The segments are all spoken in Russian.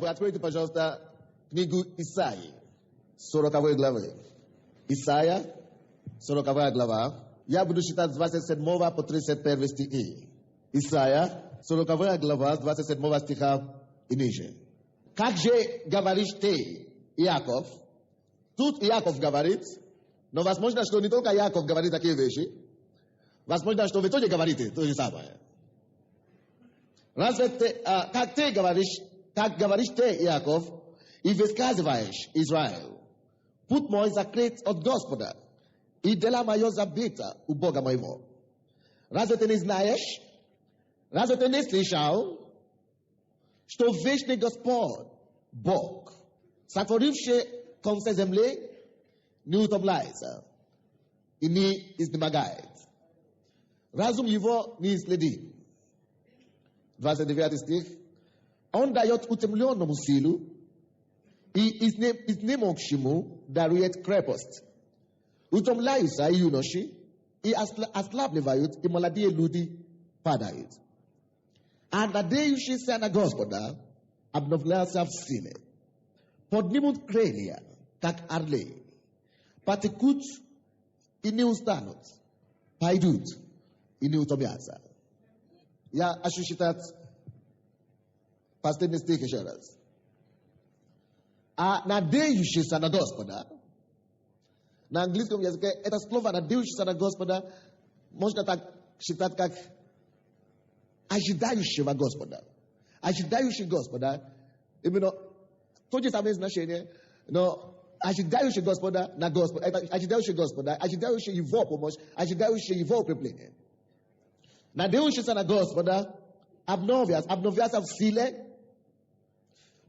откройте, пожалуйста, книгу Исаии, 40 главы. Исаия, 40 глава. Я буду читать с 27 по 31 стихи. Исаия, 40 глава, с 27 стиха и ниже. Как же говоришь ты, Иаков? Тут Иаков говорит, но возможно, что не только Иаков говорит такие вещи. Возможно, что вы тоже говорите то же самое. Разве ты, как говоришь ты, Иаков, и высказываешь, Израиль, путь мой закрыт от Господа, и дела мое забито у Бога моего. Разве ты не знаешь, разве ты не слышал, что вечный Господь, Бог, сотворивший концы земли, не утомляется и не изнемогает. Разум его не исследим. 29 стих. Он дает утомленному силу, и изнемогшему дарует крепость. Утомляются и юноши, и ослабливают, и молодые люди падают. А надеющийся на Господа обновляются в силе. Поднимут крылья, как орлы. Потекут и не устанут. Пойдут и не утомятся. Я хочу читать последний стих еще раз. А надеющийся на Господа, на английском языке это слово надеющийся на Господа можно так читать как ожидающего Господа. Ожидающий Господа, именно то же самое значение, но ожидающий Господа на Господа, это ожидающий Господа, ожидающий Его помощь, ожидающий Его укрепление. Надеющийся на Господа обновятся в силе,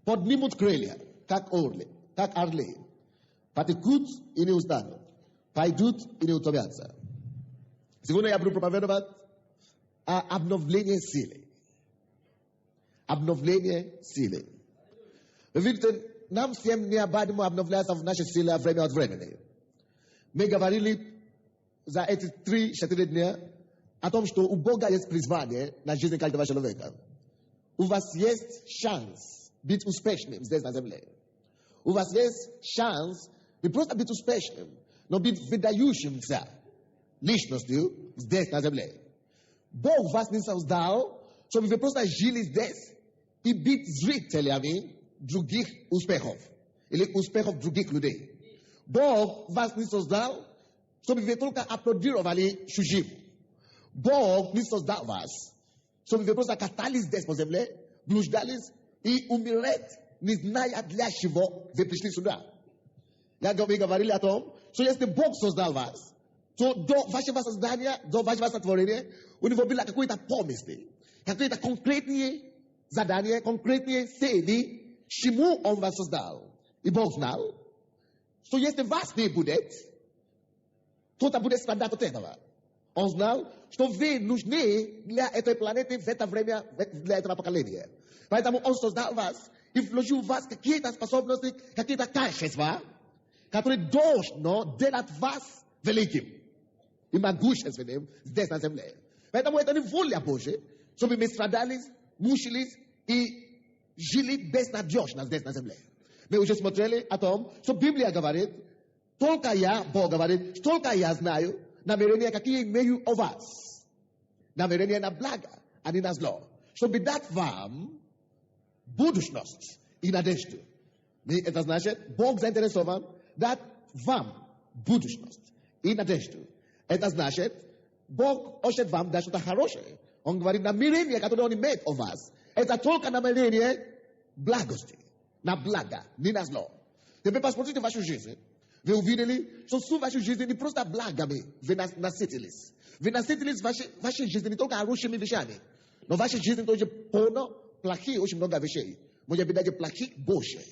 поднимут крылья, как орлы, потекут и не устанут, пойдут и не утомятся. Сегодня я буду проповедовать о обновлении силы. Обновление силы. Вы видите, нам всем необходимо обновляться в нашей силе время от времени. Мы говорили за эти 3-4 дня о том, что у Бога есть призвание на жизнь каждого человека. У вас есть шанс быть успешным здесь на земле. У вас есть шанс не просто быть успешным, но быть выдающимся личностью здесь на земле. Бог вас не создал, чтобы вы просто жили здесь и быть зрителями других успехов или успехов других людей. Бог вас не создал, чтобы вы только аплодировали чужим. Бог не создал вас, чтобы вы просто катались здесь по земле, блуждались и умереть, не зная для чего вы пришли сюда. Мы говорили о том, что если Бог создал вас, то до вашего создания, до вашего сотворения, у него было какое-то помыслы, какие-то конкретные задания, конкретные цели, чему Он вас создал. И Бог знал, что если вас не будет, кто-то будет страдать от этого. Он знал, что вы нужны для этой планеты в это время, для этого поколения. Поэтому Он создал вас и вложил в вас какие-то способности, какие-то качества, которые должны делать вас великим и могущественным здесь на земле. Поэтому это не воля Божия, чтобы мы страдали, мучились и жили безнадежно здесь на земле. Мы уже смотрели о том, что Библия говорит, только я, Бог говорит, только я знаю намерения, какие имею о вас. Намерения на благо, а не на зло. Чтобы дать вам будущность и надежду. Это значит, Бог заинтересован дать вам будущность и надежду. Это значит, Бог хочет вам дать что-то хорошее. Он говорит, намерение, которое Он имеет о вас, это только намерение благости, на благо, не на зло. Теперь посмотрите вашу жизнь. Вы увидели, что всю вашу жизнь не просто благами вы насытились. Вы насытились вашей жизни не только хорошими вещами, но ваша жизнь тоже полна плохих, очень много вещей. Может быть, даже плохих Божьих.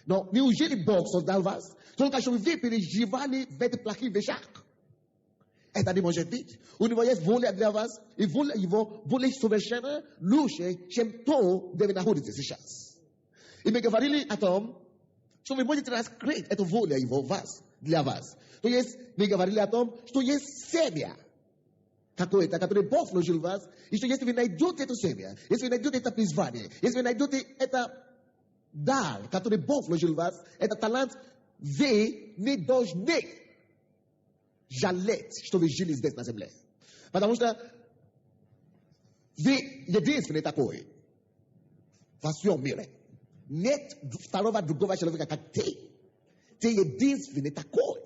Но неужели Бог создал вас только чтобы вы переживали в этих плохих вещах? Это не может быть. У него есть воля для вас, и воля его более совершенно лучше, чем то, где вы находитесь сейчас. И мы говорили о том, что вы можете раскрыть эту волю его для вас. То есть мы говорили о том, что есть семя какое-то, которое Бог вложил в вас, и что если вы найдете эту семя, если вы найдете это призвание, если вы найдете это dar, который Бог вложил в вас, этот талант, вы не должны жалеть, что вы жили здесь на земле. Потому что вы единственный такой во всем мире. Нет второго другого человека, как ты. Ты единственный такой.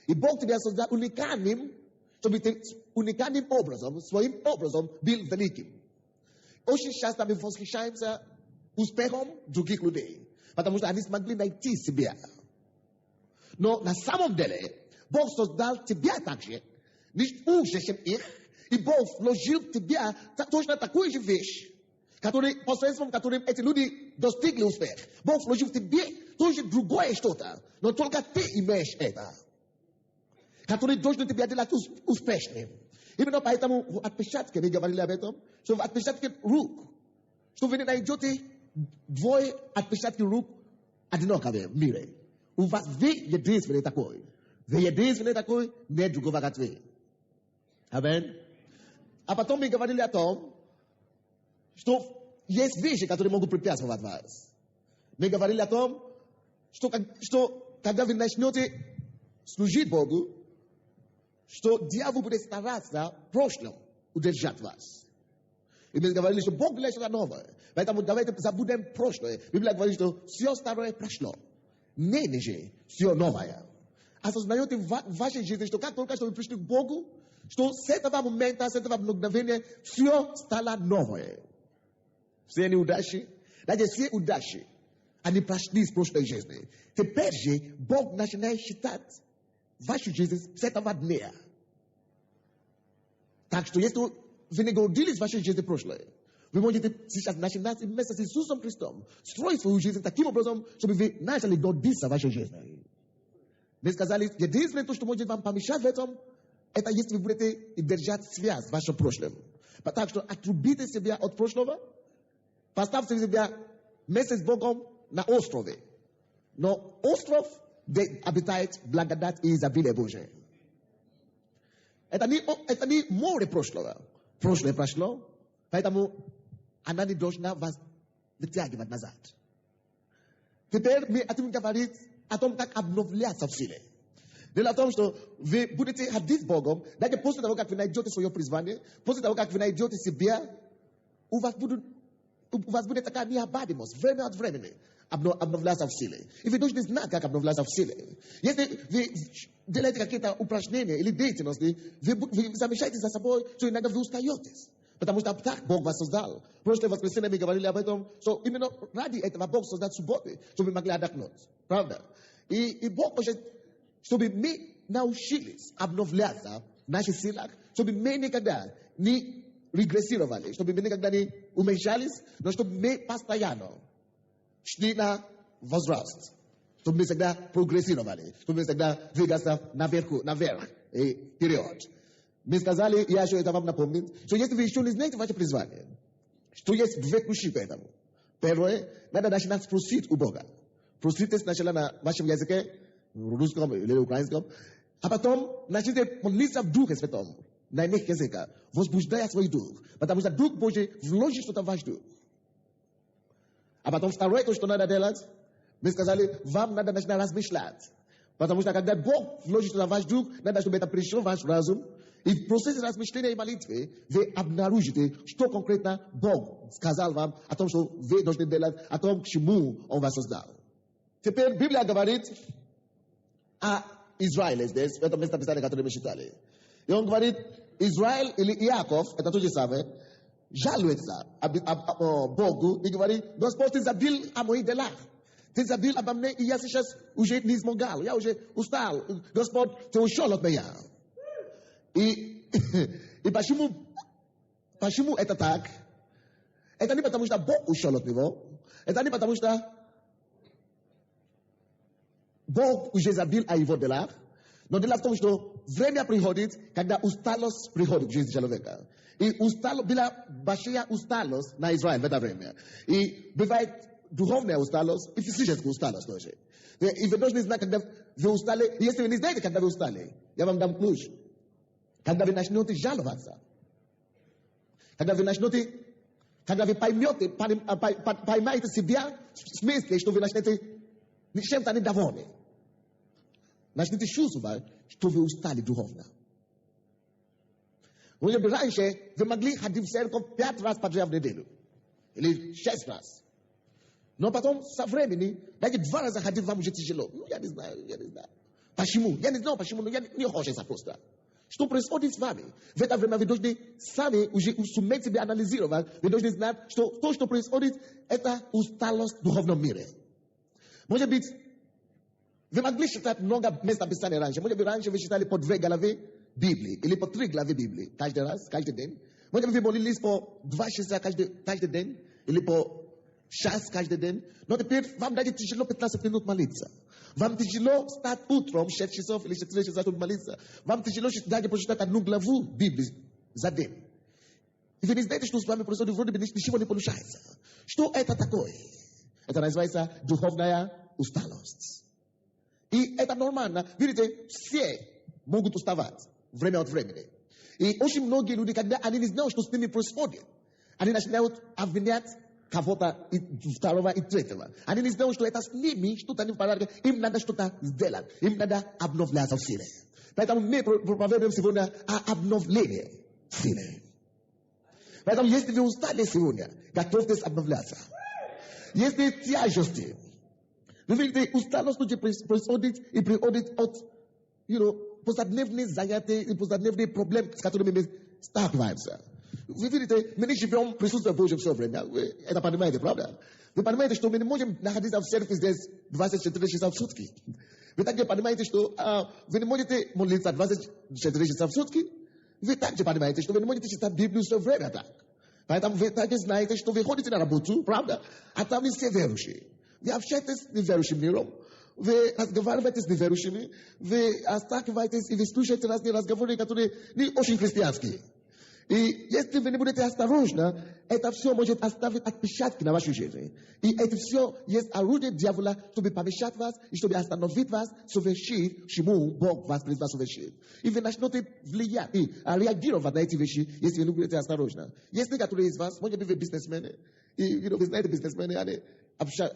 И Бог тебя создал уникальным, чтобы ты уникальным образом, своим образом был великим. Очень часто мы восхищаемся успехом других людей, потому что они смогли найти себя. Но на самом деле Бог создал тебя также, не хуже, чем их, и Бог вложил в тебя точно такую же вещь, посредством которой эти люди достигли успеха. Бог вложил в тебе тоже другое что-то, но только ты имеешь это, который должен тебя делать успешным. Именно поэтому в отпечатке, мы говорили об этом, что в отпечатке рук, что вы не найдете двое отпечатки рук одинаковые в мире. У вас вы единственный такой. Вы единственный такой, нет другого как вы. Амин. А потом мы говорили о том, что есть вещи, которые могут препятствовать вас. Мы говорили о том, что когда вы начнете служить Богу, что дьявол будет стараться в прошлом удержать вас. И мы говорили, что Бог делает что-то новое. Поэтому давайте забудем прошлое. Библия говорит, что все старое прошло. Ныне же все новое. Осознаете в вашей жизни, что как только что вы пришли к Богу, что с этого момента, с этого мгновения, все стало новое. Все неудачи, даже все удачи, они прошли с прошлой жизни. Теперь же Бог начинает считать вашу жизнь с этого дня. Так что если вы не гордились вашей жизнью прошлое, вы можете сейчас начинать вместе с Иисусом Христом строить свою жизнь таким образом, чтобы вы начали гордиться вашей жизнью. Мы сказали, единственное, что может вам помешать в этом, это если вы будете держать связь с вашим прошлым. Так что отрубите себя от прошлого, поставьте себя вместе с Богом на острове. Но остров, где обитает благодать и изобилие Божие. Это не море прошлого. Прошлое прошло, поэтому она не должна вас вытягивать назад. Теперь мы хотим говорить о том, как обновляться в силе. Дело в том, что вы будете ходить с Богом, даже после того, как вы найдете свое призвание, после того, как вы найдете себя, у вас будет такая необходимость, время от времени, обновляться в силе. И вы должны знать, как обновляться в силе. Если вы делаете какие-то упражнения или деятельности, вы замечаете за собой, что иногда вы устаете. Потому что так Бог вас создал. В прошлое воскресенье мы говорили об этом, что именно ради этого Бог создал субботы, чтобы мы могли отдохнуть. Правда? И Бог хочет, чтобы мы научились обновляться в наших силах, чтобы мы никогда не регрессировали, чтобы мы никогда не уменьшались, но чтобы мы постоянно шли на возраст, чтобы мы всегда прогрессировали, чтобы мы всегда двигаться наверх и вперед. Мы сказали, я еще это вам напомню, что если вы еще не знаете ваше призвание, что есть две ключи к этому. Первое, надо начинать спросить у Бога. Просите сначала на вашем языке, русском или украинском, а потом начните молиться в Духе Святом, на иных языках, возбуждая свой дух, потому что Дух Божий вложит что-то в ваш дух. А потом второе, то, что надо делать, мы сказали, вам надо начинать размышлять. Потому что когда Бог вложит что-то в ваш дух, надо, чтобы это пришло в ваш разум. И в процессе размышления и молитвы вы обнаружите, что конкретно Бог сказал вам о том, что вы должны делать, о том, к чему Он вас создал. Теперь Библия говорит о Израиле здесь, в этом местописании, которое мы читали. И он говорит, Израиль или Иаков, это то же самое, жалуется Богу и говорит, Господь, ты забыл о моих делах. Ты забыл обо мне, и я сейчас уже не смогал, я уже устал. Господь, ты ушел от меня. И почему это так? Это не потому, что Бог ушел от него. Это не потому, что Бог уже забыл о его делах. Но дело в том, что время приходит, когда усталость приходит в жизнь человека. И была большая усталость на Израиле в это время. И бывает духовная усталость и физическая усталость тоже. И вы должны знать, когда вы устали. Если вы не знаете, когда вы устали, я вам дам ключ. Когда вы начнете жаловаться. Когда вы начнете Когда вы поймете, поймаете себя в смысле, что вы начнете чем-то недовольны. Начнете чувствовать, что вы устали духовно. Может быть, раньше вы могли ходить в церковь 5 раз подряд в неделю. Или 6 раз. Но потом, со временем, даже 2 раза ходить вам уже тяжело. Ну, я не знаю. Почему? Я не знаю почему, но я не хочу просто. Что происходит с вами? В это время вы должны сами уже суметь себя анализировать. Вы должны знать, что то, что происходит, это усталость в духовном мире. Может быть, вы могли читать много мест Писания раньше. Может быть, раньше вы читали по 2 главы Библии или по 3 главы Библии каждый раз, каждый день. Может быть, вы молились по 2 часа каждый день или по час каждый день. Но теперь вам даже тяжело 15 минут молиться. Вам тяжело встать утром 6 часов или 4 часа, чтобы молиться. Вам тяжело даже прочитать 1 главу Библии за день. И вы не знаете, что с вами происходит, вроде бы ничего не получается. Что это такое? Это называется духовная усталость. И это нормально. Видите, все могут уставать время от времени. И очень многие люди, когда они не знают, что с ними происходит, они начинают обвинять кого-то второго и третьего. Они не знают, что это с ними, что-то не в порядке. Им надо что-то сделать. Им надо обновляться в силе. Поэтому мы проповедуем сегодня о обновлении в силе. Поэтому если вы устали сегодня, готовьтесь обновляться. Если тяжести, вы видите, усталость происходит и приходит от, повседневных занятий и повседневных проблем, с которыми мы сталкиваемся. Вы видите, мы не живем в присутствии Божьем все время. Вы это понимаете, правда? Вы понимаете, что мы не можем находиться в церкви здесь 24 часа в сутки. Вы также понимаете, что вы не можете молиться 24 часа в сутки. Вы также понимаете, что вы не можете читать Библию все время так. Поэтому вы также знаете, что вы ходите на работу, правда? А там не все верующие. Вы общаетесь с неверующим миром. Вы разговариваете с неверующими. Вы сталкиваетесь и вы слушаете разные разговоры, которые не очень христианские. И если вы не будете осторожны, это все может оставить отпечатки на вашей жизни. И это все есть орудие дьявола, чтобы помешать вас и чтобы остановить вас, совершить, чему Бог вас призвал совершить. И вы начнете влиять и реагировать на эти вещи, если вы не будете осторожны. Есть некоторые из вас, может быть, вы бизнесмены, и вы знаете бизнесмены, они обычно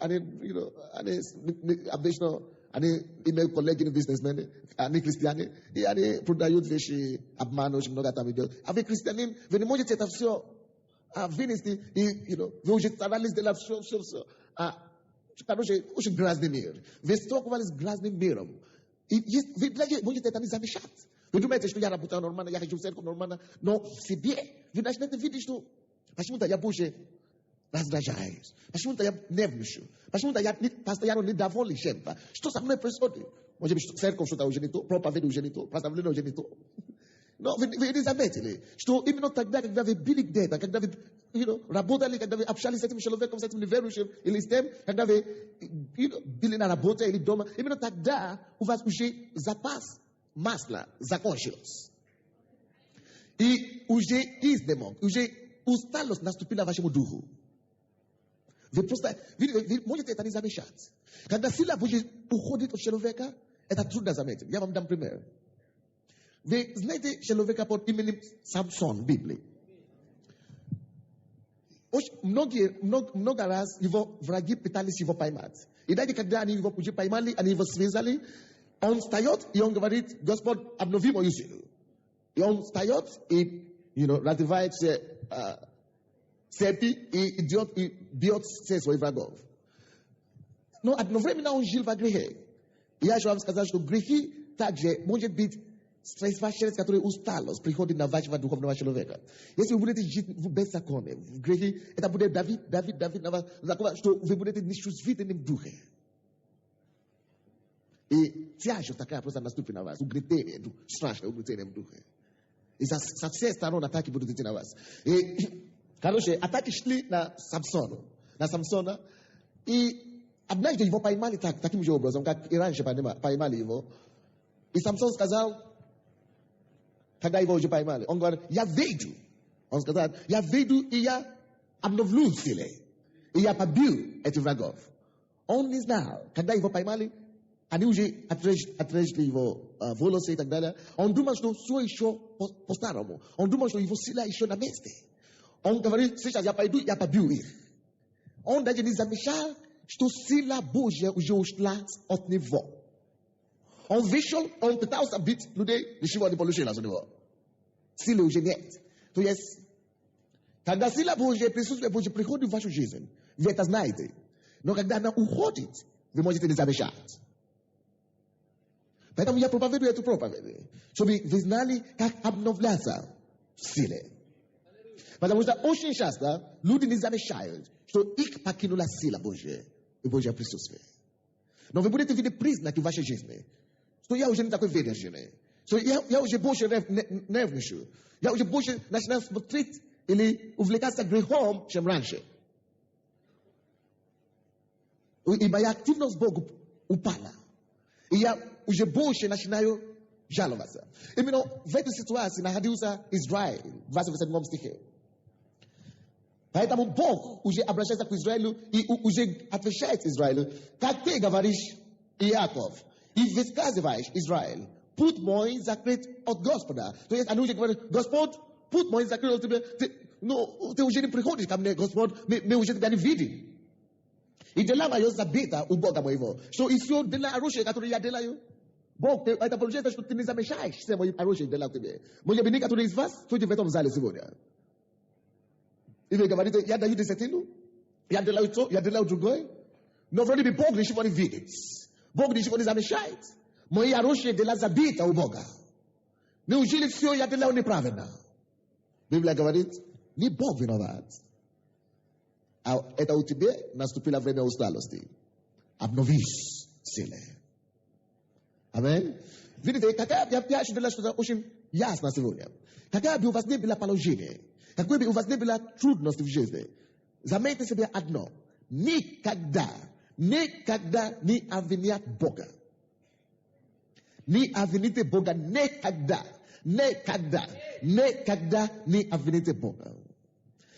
они имеют коллеги бизнесмены, они христиане, и они продают вещи, обман очень много там идет. А вы христианин, вы не можете это все вынести, и вы уже старались делать все. Короче, очень грязный мир. Вы столкнулись с грязным миром. И вы можете это не замечать. Вы думаете, что я работаю нормально, я хочу в церковь нормально, но в себе вы начнете видеть, что почему-то я больше раздражаюсь. Почему-то я нервничаю. Почему-то я постоянно недоволен чем-то. Что со мной происходит? Может быть, церковь что-то уже не то, проповедь уже не то, прославление уже не то. Но вы не заметили, что именно тогда, когда вы были где-то, когда вы работали, когда вы общались с этим человеком, с этим неверующим, или с тем, когда вы были на работе или дома, именно тогда у вас уже запас масла закончился. И уже изнемог, уже усталость наступила вашему духу. Вы можете это не замечать. Когда сила Божья уходит от человека, это трудно заметить. Я вам дам пример. Вы знаете человека под именем Самсон в Библии? Много раз его враги пытались его поймать. И даже когда они его уже поймали, они его связали, он встает и он говорит: Господь, обнови мою силу. И он встает и развивает цепи и идет и бьет все своих врагов. Но одновременно он жил во грехе. И я же вам сказал, что грехи также может быть средства, через которые усталость приходит на вашего духовного человека. Если вы будете жить в беззаконии, в грехе, это будет Давид, что вы будете нечувствительны в духе. И тяжесть такая просто наступит на вас. Угнетение, страшное угнетение в духе. И со всех сторон атаки будут идти на вас. И короче, атаки шли на Самсона. И однажды его поймали таким же образом, как и раньше поймали его. И Самсон сказал, когда его уже поймали, он говорит: я выйду. Он сказал: я выйду, и я обновлю силы. И я побью этих врагов. Он не знал, когда его поймали, они уже отрезали его волосы и так далее. Он думал, что все еще по-старому. Он думал, что его сила еще на месте. On говорит, сейчас я пойду, я побью их. Он даже не замечал, что сила Божья уже ушла от него. Он вышел, он пытался бить людей, ничего не получилось у него. Силы уже нет. То есть, когда сила Божья, присутствие Божье приходит в вашу жизнь, вы это знаете. Но когда она уходит, вы можете не замечать. Поэтому я проповедую эту проповедь, чтобы вы знали, как обновляться в силе. Потому что очень часто люди не замечают, что их покинула сила Божья и Божье присутствие. Но вы будете видеть признаки в вашей жизни, что я уже не такой выдержанный, что я уже больше нервничаю, я уже больше начинаю смотреть или увлекаться грехом, чем раньше. И моя активность Богу упала. И я уже больше начинаю жаловаться. Именно в этой ситуации находился Израиль, в 27 стихе. Поэтому Бог уже обращается к Израилю и уже отвечает Израилю, как ты говоришь, Иаков, и высказываешь, Израиль, путь мой закрыт от Господа. То есть они уже говорят, Господь, путь мой закрыт от тебя. Ты уже не приходишь ко мне, Господь, мы уже тебя не видим. И дела моя забита у Бога моего. Что и все дела оружия, которые я делаю, Бог, это получается, что ты не замечаешь все мои оружия делают тебе. Может быть, некоторые из вас стоите в этом зале сегодня. И вы говорите, я даю десятину, я делаю то, я делаю другое. Но вроде бы Бог ничего не видит. Бог ничего не замечает. Мои оружия дела забита у Бога. Неужели все я делаю неправильно? Библия говорит, не Бог виноват. А это у тебя наступило время усталости. Обновись силы. Аминь. Видите, какая я считаю, что очень ясно сегодня. Какая бы у вас не было положение, какой бы у вас не было трудности в жизни, заметьте себе одно. Никогда не обвинят Бога. Не обвините Бога никогда. Никогда не обвините Бога.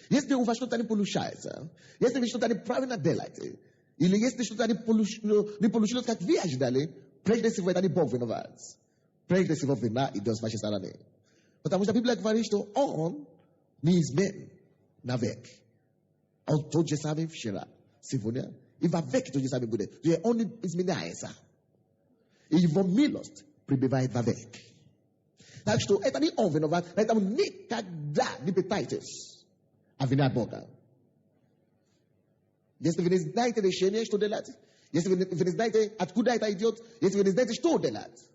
Если у вас что-то не получается, если вы что-то неправильно делаете, или если что-то не получилось, как вы ожидали, прежде всего это не Бог виноват. Прежде всего вина идет с вашей стороны. Потому что Библия говорит, что Он неизменен навек. Он тот же самый вчера, сегодня, и вовек тот же самый будет. Он не изменяется. И Его милость пребывает вовек. Так что это не Он виноват, поэтому никогда не пытайтесь обвинять Бога. Если вы не знаете решение, что делать, если вы не знаете, откуда это идет, если вы не знаете, что делать,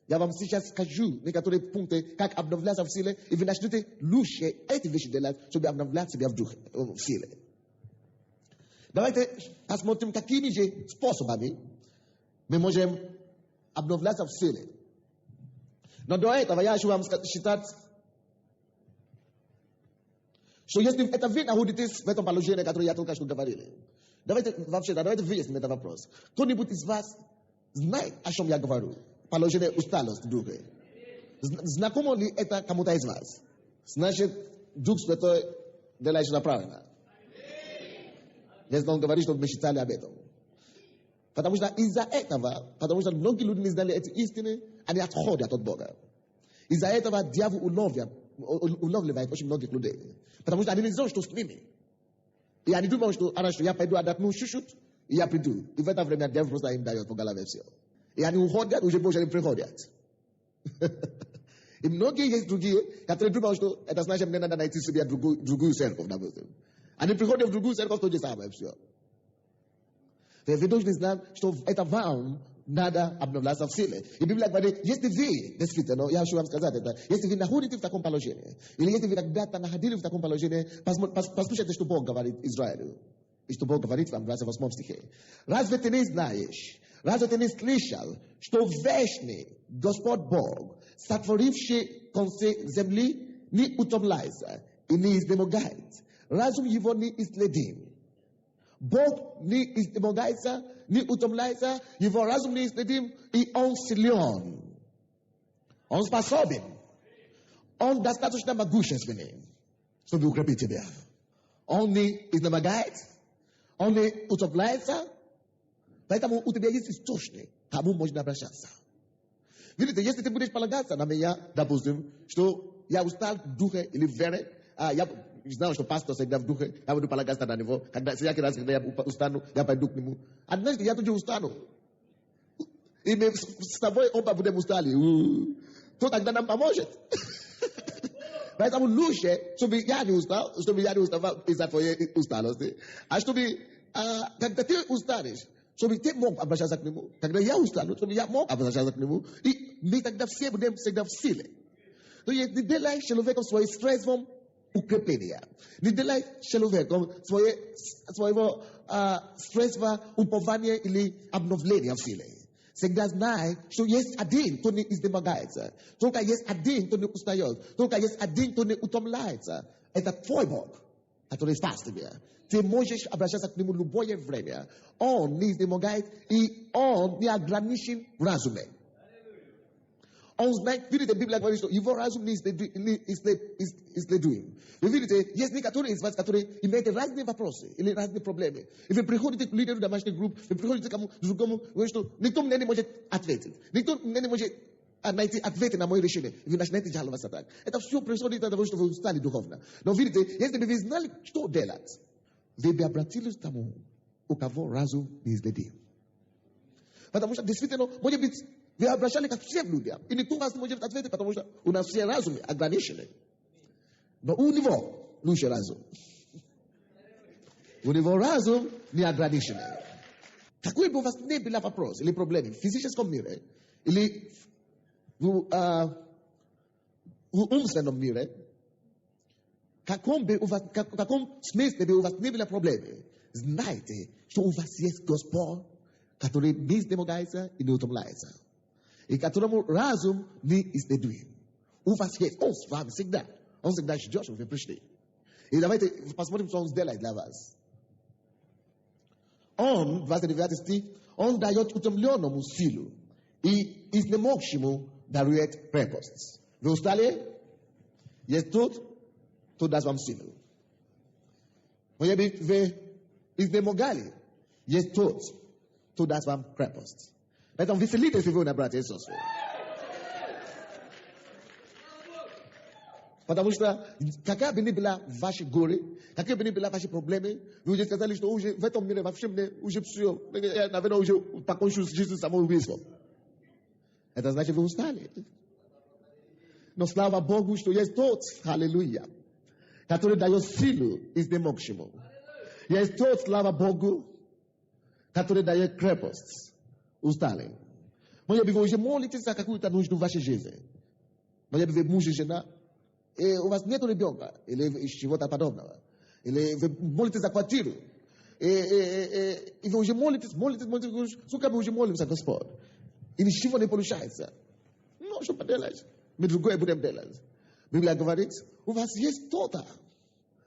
я вам сейчас скажу некоторые пункты, как обновляться в силе, и вы начнете лучше эти вещи делать, чтобы обновлять себя в силе. Давайте посмотрим, какими же способами мы можем обновляться в силе. Но до этого я хочу вам считать, что если это вы находитесь в этом положении, которое я только что говорил, давайте выясним этот вопрос. Кто-нибудь из вас знает, о чем я говорю? Положение усталости духа. Знакомо ли это кому-то из вас? Значит, Дух Святой делает что-то правильно. Если он говорит, что мы считали об этом. Потому что из-за этого, потому что многие люди не знали эти истины, они отходят от Бога. Из-за этого дьявол улавливает очень многих людей. Потому что они не знают, что с ними. И они думают, что я пойду отдохну чуть-чуть, и я приду. И в это время дьявол просто им дает по голове все. И они уходят, уже больше не приходят. И многие есть другие, которые думают, что это значит, мне надо найти себе другую церковь, допустим. Они приходят в другую церковь, то же самое все. Вы должны знать, что это вам надо обновляться в силе. И Библия говорит, если вы, действительно, я хочу вам сказать это, если вы находитесь в таком положении, или если вы когда-то находились в таком положении, послушайте, что Бог говорит Израилю. И что Бог говорит вам в 28 стихе. Разве ты не знаешь, разве ты не слышал, что вечный Господь Бог, сотворивший концы земли, не утомляется и не изнемогает? Разум его не исследим. Бог не изнемогается, не утомляется, его разум не исследим, и он силен. Он способен. Он достаточно могущественный, чтобы укрепить тебя. Он не изнемогает, он не утомляется, поэтому у тебя есть источник, к кому можно обращаться. Видите, если ты будешь полагаться на меня, допустим, что я устал в духе или в вере, знал, что пастор всегда в духе, я буду полагаться на него. Когда всякий раз, когда я устану, я пойду к нему. Однажды я тоже устану. И мы с тобой оба будем устали. Кто тогда нам поможет? Поэтому лучше, чтобы я не устал из-за твоей усталости. А чтобы, когда ты устанешь, чтобы ты мог обращаться к нему. Когда я устану, чтобы я мог обращаться к нему. И мы тогда все будем всегда в силе. То есть не делай человеком свое средством укрепления. Не делай человеком своего средства упования или обновления в силе. Всегда знай, что есть один, кто не изнемогается. Только есть один, кто не устает. Только есть один, кто не утомляется. Это твой Бог, который спас тебя. Ты можешь обращаться к нему в любое время. Он не изнемогает, и он не ограничен в разуме. Он знает, видите, Библия говорит, что его разум не исследуем. Вы видите, есть некоторые из вас, которые имеют разные вопросы или разные проблемы. И вы приходите к лидеру домашней группы, вы приходите к кому-то другому, говорите, что никто мне не может ответить. Никто мне не может найти ответы на мои решения. И вы начинаете жаловаться так. Это все происходит от того, что вы устали духовно. Но видите, если бы вы знали, что делать, вы бы обратились к тому, у кого разум не исследуем. Потому что действительно, может быть, вы обращали ко всем людям. И никто вас не может ответить, потому что у нас все разумы ограничены. Но у него лучше разум. У него разум не ограниченный. Какой бы у вас ни был вопрос или проблем в физическом мире, или в умственном мире, в каком смысле бы у вас не были проблемы, знайте, что у вас есть Господь, который не изнемогается и не утомляется. И которому разум не исследуем. У вас есть, он с вами всегда. Он всегда ждет, чтобы вы пришли. И давайте посмотрим, что он сделает для вас. Он, 29 стих, он дает утомленному силу и изнемогшему дарует крепость. Вы устали? Есть тот, кто даст вам силу. Может быть, вы изнемогали. Есть тот, кто даст вам крепость. Поэтому веселитесь сегодня, братья и сестры. Потому что, какая бы ни была ваши горе, какие бы ни были ваши проблемы, вы уже сказали, что уже в этом мире вообще мне уже все, я, наверное, уже покончу с жизнью самоубийством. Это значит, вы устали. Но слава Богу, что есть тот, аллилуйя, который дает силу изнемогшему. Есть тот, слава Богу, который дает крепость усталым. Может быть, вы уже молитесь за какую-то нужду в вашей жизни. Может быть, вы муж и жена, и у вас нет ребенка, или чего-то подобного. Или вы молитесь за квартиру. И вы уже молитесь, сколько мы уже молимся, Господь. И ничего не получается. Ну, что поделать? Мы другое будем делать. Библия говорит, у вас есть кто-то,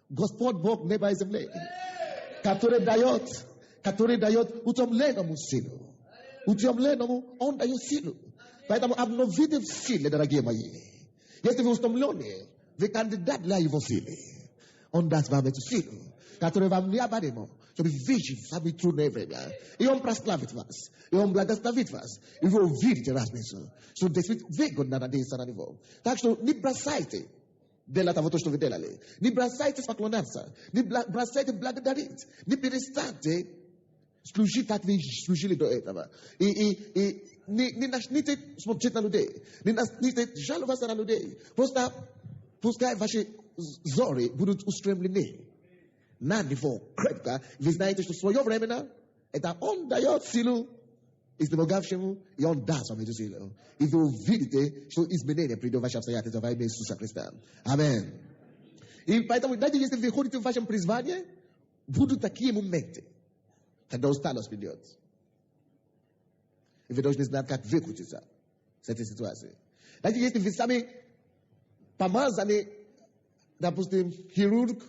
Господь Бог неба и земли, который дает утомленному силу. Утомленному он дает силу. Поэтому обновите в силе, дорогие мои. Если вы утомлены, вы кандидат для его силы. Он даст вам эту силу, которая вам необходима, чтобы выжить в самое трудное время. И он прославит вас. И он благословит вас. И вы увидите разницу. Что действительно выгодно надеяться на него. Так что не бросайте делать того, что вы делали. Не бросайте поклоняться. Не бросайте благодарить. Не перестаньте служить, как вы служили до этого. И не начните смотреть на людей. Не начните жаловаться на людей. Просто пускай ваши взоры будут устремлены на него крепко. Вы знаете, что в свое время это он дает силу изнемогавшему, и он даст вам эту силу. И вы увидите, что изменение придет в ваши обстоятельства во имя Иисуса Христа. Аминь. И поэтому, знаете, если вы ходите в вашем призвании, будут такие моменты, когда усталость придет. И вы должны знать, как выкрутиться с этой ситуации. Знаете, если вы сами помазаны, допустим, хирург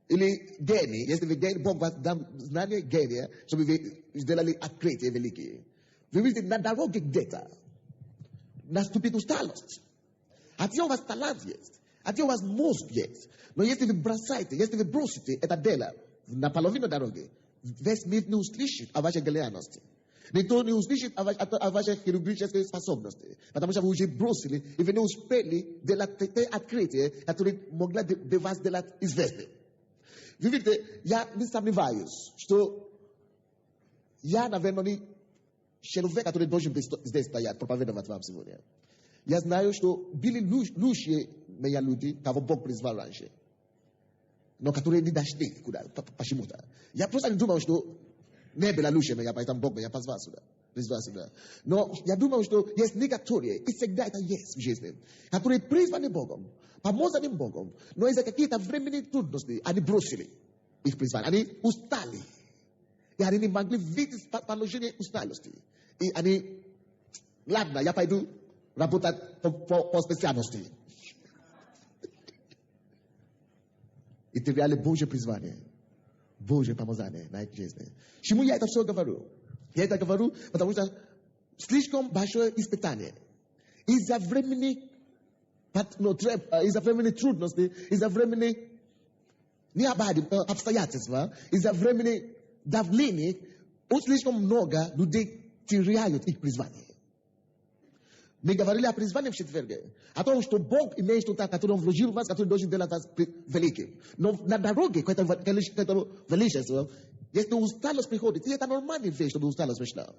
или гений, если вы гений, Бог вас дам знание гения, чтобы вы сделали открытие великие. Вы видите, на дороге где-то наступит усталость. А те у вас талант есть, а те у вас мозг есть. Но если вы бросаете, если вы бросите это дело на половину дороги, весь мир не услышит о вашей гениальности. Никто не услышит о ваших хирургических способностях, потому что вы уже бросили, и вы не успели делать те открытия, которые могли бы вас делать известны. Вы видите, я не сомневаюсь, что я, наверное, человек, который должен здесь стоять, проповедовать вам сегодня. Я знаю, что были лучшие мои люди, кого Бог призвал раньше, но которые не дошли куда-то, почему-то. Я просто не думал, что не было лучше меня, поэтому Бог меня призвал сюда. Но я думал, что есть некоторые, и всегда это есть в жизни, которые призваны Богом, помазаны Богом, но из-за каких-то временных трудностей они бросили их призвание, они устали. И они не могли видеть положение усталости. И они, ладно, я пойду работать по специальности. И теряли Божье призвание, Божье помазание на их жизни. Почему я это все говорю? Я это говорю, потому что слишком большое испытание. Из-за времени трудностей, из-за времени обстоятельства, из-за времени давления, слишком много людей теряют их призвание. Мы говорили о призвании в четверг, о том, что Бог имеет что-то, которое Он вложил в вас, который должен делать вас великим. Но на дороге к этому величеству, если усталость приходит, и это нормальная вещь, чтобы усталость пришла.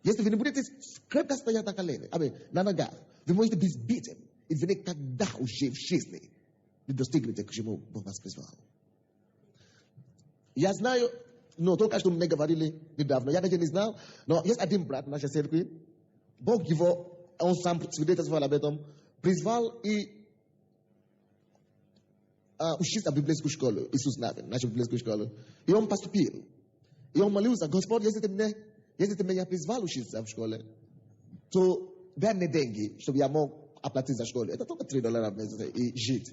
Если вы не будете крепко стоять на коленях, на ногах, вы можете быть сбитым, и вы никогда уже в жизни не достигнете, к чему Бог вас призвал. Я знаю, но только что мне говорили недавно, я даже не знал, но есть один брат в нашей церкви, Бог его, он сам свидетельствовал об этом, призвал и учиться в библейскую школу, Иисус Навин, нашу библейскую школу. И он поступил. И он молился, Господь, если ты меня призвал учиться в школе, то дай мне деньги, чтобы я мог оплатить за школу. Это только $3 в месяц и жить.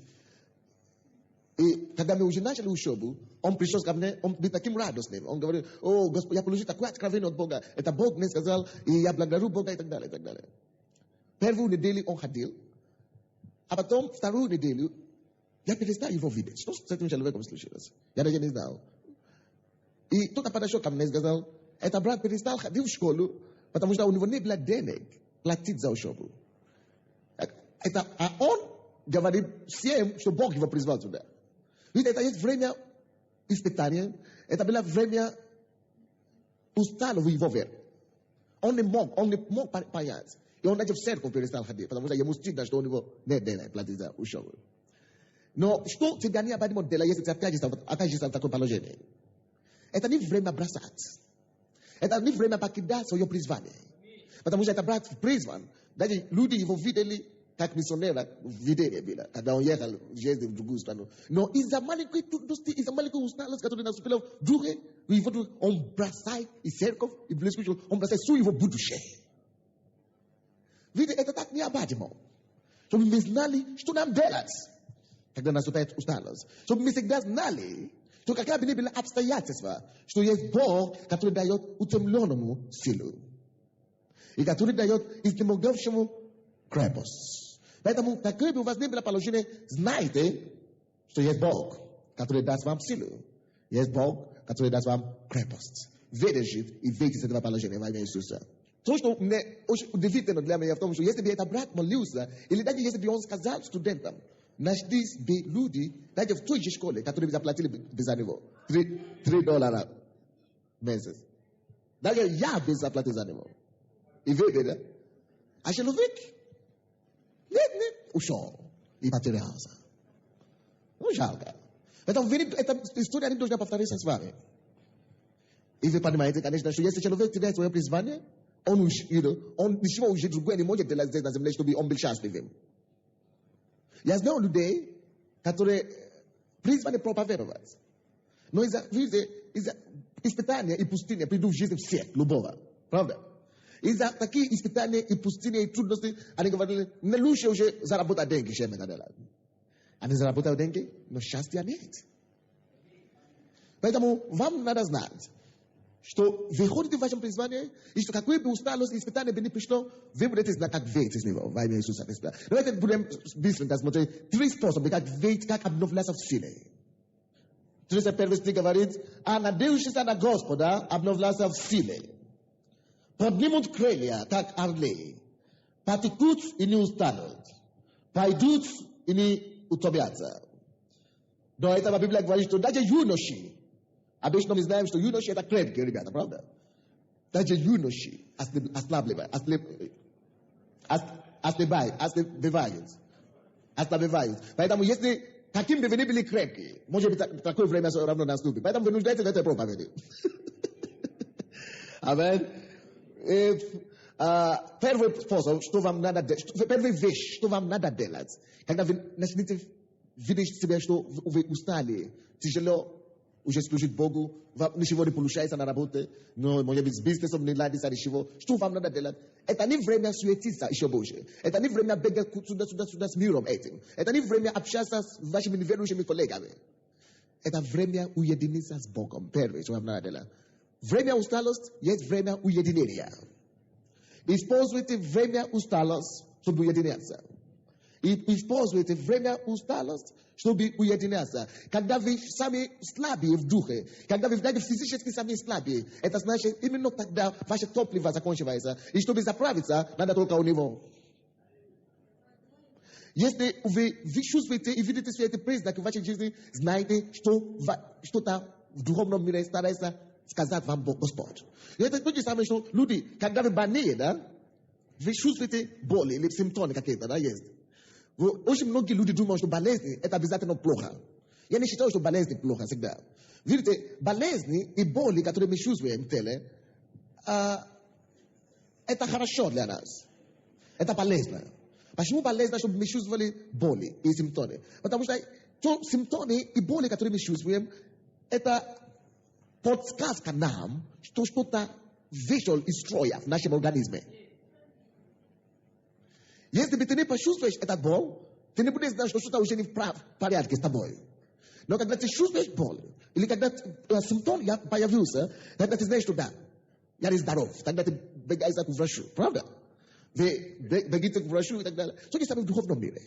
И когда мы уже начали учебу, он пришел ко мне, он был таким радостным. Он говорил, Господь, я получил такое откровение от Бога. Это Бог мне сказал, и я благодарю Бога, и так далее, и так далее. Первую неделю он ходил, а потом вторую неделю я перестал его видеть. Что с этим человеком случилось? Я даже не знал. И кто-то подошел ко мне и сказал, этот брат перестал ходить в школу, потому что у него не было денег платить за учебу. А он говорит всем, что Бог его призвал сюда. Видите, это есть время испытания, это было время усталого его веры. Он не мог понять. И он даже в церковь перестал ходить, потому что ему стыдно, что у него нет денег платить за учебу. Но что тебя необходимо делать, если ты окажешься в таком положении? Это не время бросать. Это не время покидать свое призвание. Потому что это брат призван. Даже люди его видели, как миссионера в видении было, когда он ехал в другую страну. Но из-за маленькой трудности, из-за маленькой усталости, которая наступила в друге, он бросает и церковь, и близкую, он бросает все его будущее. Видите, это так необходимо. Чтобы мы знали, что нам делать, когда наступает усталость. Чтобы мы всегда знали, что какая бы ни была обстоятельства, что есть Бог, который дает утомленному силу. И который дает изнемогавшему крепость. Поэтому, какое бы у вас ни было положение, знайте, что есть Бог, который даст вам силу. Есть Бог, который даст вам крепость. Выдержите и выйдите из этого положения во имя Иисуса. То, что мне очень удивительно для меня в том, что если бы этот брат молился, или даже если бы он сказал студентам, нашлись бы люди, даже в той же школе, которые бы заплатили бы за него $3 в месяц. Даже я бы заплатил за него. И видите, а человек не ушел и потерялся. Ну, жалко. Эта история не должна повториться с вами. И вы понимаете, конечно, что если человек теряет свое призвание, он ничего уже другое не может делать здесь на земле, чтобы он был счастливым. Я знаю людей, которые призваны проповедовать. Но из-за испытания и пустыни придут в жизнь всех, любого. Правда? Из-за таких испытаний и пустыни и трудностей, они говорили, не лучше уже заработать деньги, чем это делать. Они заработают деньги, но счастья нет. Поэтому вам надо знать, что вы ходите в вашем призвании, и что какое бы усталость и испытание бы не пришло, вы будете знать, как выйти из него во имя Иисуса Христа. Давайте будем быстро смотреть 3 способы, как выйти, как обновляться в силе. 30 первый говорит, а надеющийся на Господа обновляется в силе. Поднимут крылья, как орлы, потекут и не устанут, пойдут и не утомятся. До этого Библия говорит, что даже юноши, обычно мы знаем, что юноши это крепкие ребята, правда? Даже юноши ослабевают. Поэтому если каким бы вы ни были крепкие, может быть, такое время все равно наступит. Поэтому вы нуждаетесь в этой проповеди. Аминь. Первый способ, что вам надо делать, первая вещь, что вам надо делать, когда вы начнете видеть себя, что вы устали, тяжело уже служить Богу, вам ничего не получается на работе, но, может быть, с бизнесом не ладится ничего, что вам надо делать? Это не время суетиться еще больше. Это не время бегать сюда с миром этим. Это не время общаться с вашими неверующими коллегами. Это время уединиться с Богом. Первое, что вам надо делать. Время усталости есть время уединения. Используйте время усталости, чтобы уединяться. И используйте время усталости, чтобы уединяться. Когда вы сами слабые в духе, когда вы физически сами слабые, это значит, именно тогда ваше топливо заканчивается. И чтобы заправиться, надо только у него. Если вы чувствуете и видите все эти признаки в вашей жизни, знайте, что что-то в духовном мире старается сказать вам Господь. И это то же самое, что люди, когда вы больные, да, вы чувствуете боли или симптомы какие-то, да, есть. Очень многие люди думают, что болезни это обязательно плохо. Я не считаю, что болезни плохо всегда. Видите, болезни и боли, которые мы чувствуем в теле, это хорошо для нас. Это полезно. Почему полезно, чтобы мы чувствовали боли и симптомы? Потому что симптомы и боли, которые мы чувствуем, это подсказка нам, что что-то вышло из строя в нашем организме. Если бы ты не почувствуешь этот боль, ты не будешь знать, что что-то уже не в порядке с тобой. Но когда ты чувствуешь боль, или когда симптом появился, тогда ты знаешь, что да, я не здоров. Тогда ты бегаешь к врачу, правда? Вы бегите к врачу и так далее. Что это в духовном мире?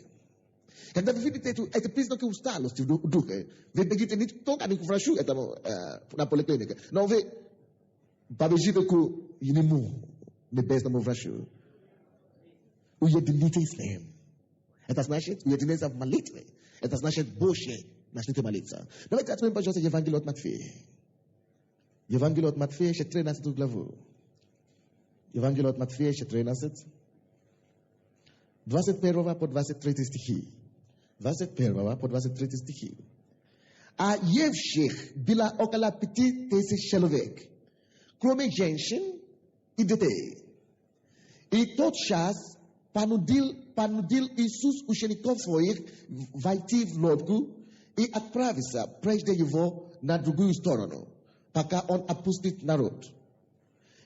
Когда вы видите эти признаки усталости в духе, вы бегите не только к врачу, это на поликлинике, но вы побежите к нему, небесному врачу. Уединитесь с ним. Это значит уединиться в молитве. Это значит больше начните молиться. Давайте откроем, пожалуйста, Евангелие от Матфея. Евангелие от Матфея, 13 главу. Евангелие от Матфея, 13. 21 по 23 стихи. 21 по 23 стихи. А евших было около 5000 человек, кроме женщин и детей. И тот час понудил Иисус учеников своих войти в лодку и отправиться прежде его на другую сторону, пока он отпустит народ.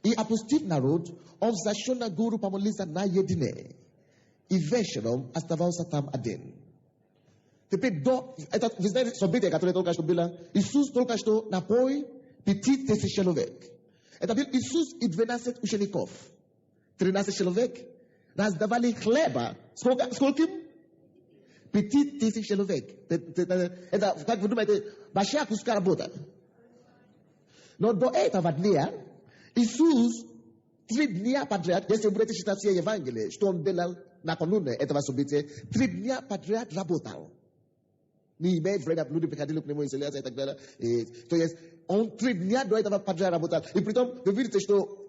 И отпустив народ, он взошел на гору помолиться наедине. И вечером оставался там один. Теперь это, вы знаете, событие, которое только что было, Иисус только что напоил 5000 человек. Это был Иисус и 12 учеников. 13 человек раздавали хлеба. Скольким? 5000 человек. Это, как вы думаете, большая куска работа. Но до этого дня Иисус 3 дня подряд, если вы будете читать все Евангелие, что он делал накануне этого события, 3 дня подряд работал. Не имеет время, люди приходили к нему исцеляться и так далее. То есть, он 3 дня до этого подряд работал. И притом, вы видите, что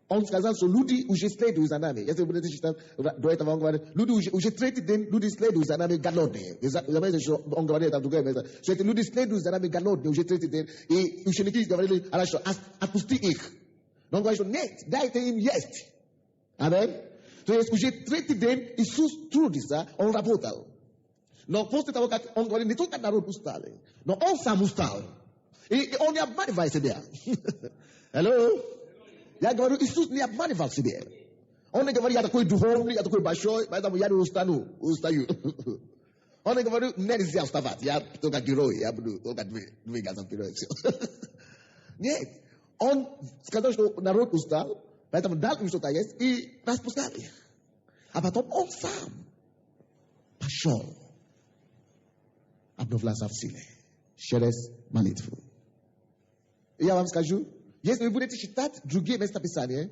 он сказал, что люди уже следуют за нами. Если вы будете читать до этого, он говорит, люди уже 3-й день, люди следуют за нами голодные. Заметьте, что он говорит это в другое место. Что эти люди следуют за нами голодные, уже 3-й день. И ученики говорили, хорошо, отпусти их. Но он говорит, что нет, дайте им есть. Аминь. То есть, уже 3-й день Иисус трудится, он работал. Но после того, как он говорит, не только народ устал, но он сам устал. И он не обманывает себя. Hello? Я говорю, Иисус не обманывал себя. Он не говорит, я такой духовный, я такой большой, поэтому я не устаю. Он не говорит, нельзя вставать, я только герой, я буду только двигаться вперед. Нет. Он сказал, что народ устал, поэтому дал им что-то есть и распускал их. А потом он сам пошел. Обновлялся в силе. через молитву. Я вам скажу, если вы будете читать другие места Писания,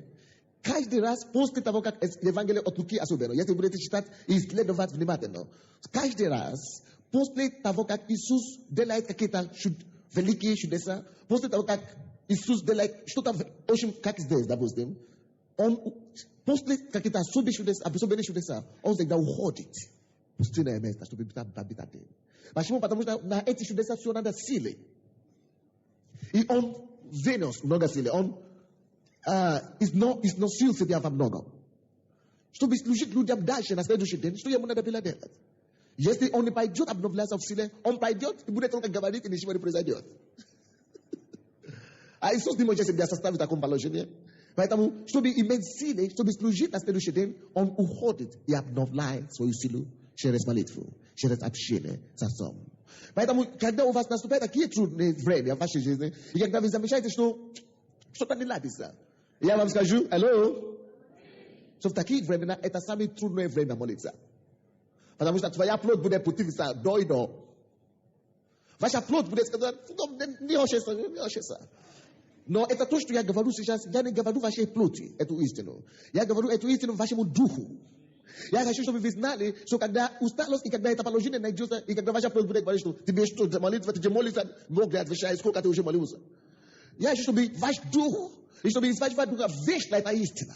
каждый раз после того, как Евангелие от Луки особенно, если вы будете читать и исследовать внимательно, каждый раз после того, как Иисус делает какие-то великие чудеса, после того, как Иисус делает что-то очень, как здесь, допустим, он после какие-то особенные чудеса, он всегда уходит в пустынное место, чтобы побить один. Почему? Потому что на эти чудеса все надо силы. И он вынес много силы. Он износил себя во многом. Чтобы служить людям дальше на следующий день, что ему надо было делать? Если он не пойдет обновляться в силе, он пойдет и будет только говорить, и ничего не произойдет. А Иисус не может себя составить в таком положении. Поэтому, чтобы иметь силы, чтобы служить на следующий день, он уходит и обновляет свою силу через молитву, через общение с Отцом. Поэтому, когда у вас наступает такие трудные время в вашей жизни, и когда вы замечаете, что что-то не ладится, я вам скажу, алло, что в такие времена это самое трудное время молиться. Потому что твоя плоть будет путиться до и до. Ваша плоть будет сказать, не ошибся. Но это то, что я говорю сейчас, я не говорю вашей плоти, эту истину. Я говорю эту истину вашему духу. Я хочу, чтобы вы знали, что когда усталость, и когда это положение найдется, и когда ваша плоть будет говорить, что тебе что, молитва, ты молишься, Бог отвечает, сколько ты уже молился. Я хочу, чтобы ваш дух, и чтобы из вашего духа вышла эта истина.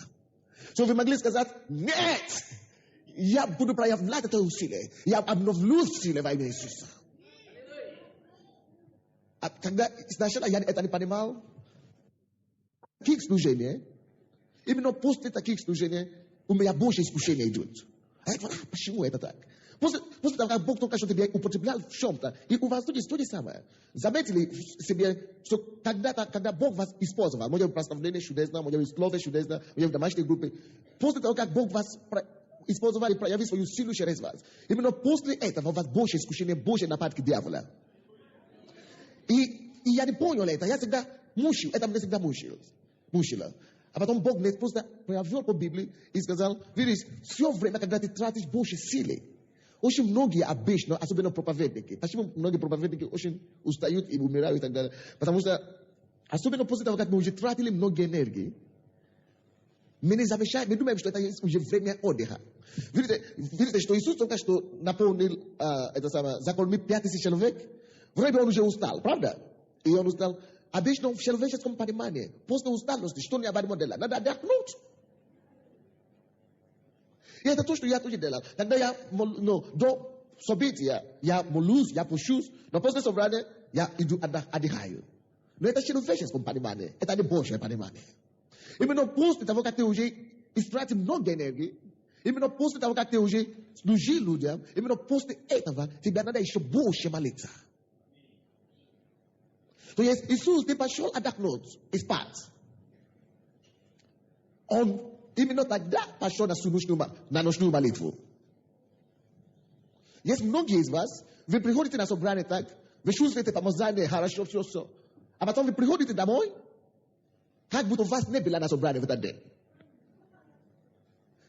Чтобы вы могли сказать, нет, я буду проявлять это усилие, я обновлю силы во имя Иисуса. А когда сначала я это не понимал, таких служений, именно после таких служений, у меня больше искушения идут. А я говорю, почему это так? После того, как Бог только что тебя употреблял в чем-то, и у вас то же самое. Заметили себе, что когда-то, когда Бог вас использовал, может быть, прославление чудесно, может быть, слово чудесно, может быть, в домашней группе, после того, как Бог вас использовал и проявил свою силу через вас, именно после этого у вас больше искушения, больше нападки дьявола. И я не понял это, я всегда мучил, это меня всегда мучило. А потом Бог мне просто проявил по Библии и сказал, видишь, все время, когда ты тратишь больше силы, очень многие обычно, особенно проповедники. Почему многие проповедники очень устают и умирают и так далее? Потому что, особенно после того, как мы уже тратили много энергии, мы не замечаем, мы думаем, что это уже время отдыха. Видите, что Иисус только что наполнил закормить 5000 человек, вроде он уже устал, правда? И он устал. Обычно в человеческом понимании, после усталости, что необходимо делать? Надо отдохнуть. И это то, что я тоже делал. Когда я, до события, я молюсь, я пущусь, но после собрания, я иду отдыхаю. Но это человеческое понимание, это не Божье понимание. Именно после того, как ты уже истратил много энергии, именно после того, как ты уже служил людям, именно после этого тебе надо еще больше молиться. То есть Иисус не пошел отдохнуть и спать. Он именно тогда пошел на ночную молитву. Есть многие из вас, вы приходите на собрание так, вы чувствуете помазание, хорошо, все. А потом вы приходите домой, как будто вас не было на собрании в этот день.